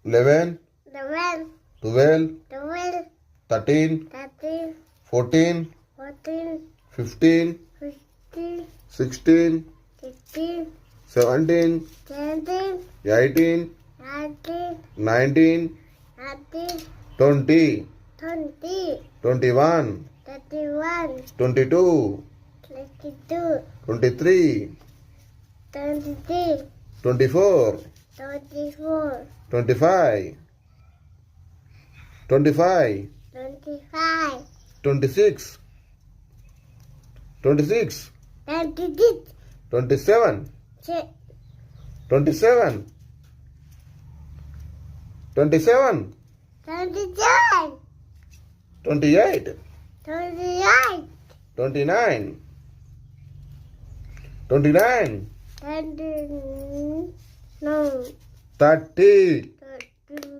11, 11, 12, 12, 13, 13, 14, 14, 15, 15, 16, 16, 17, 17, 18, 19, 19, 19, 20, 20, 21, 21, 22, 22, 23, 23, 24, 24, 25, 25, 25, 26, 26, 26, 27, 27, 27, 27, 28, 28, 29, 29, 29, 30,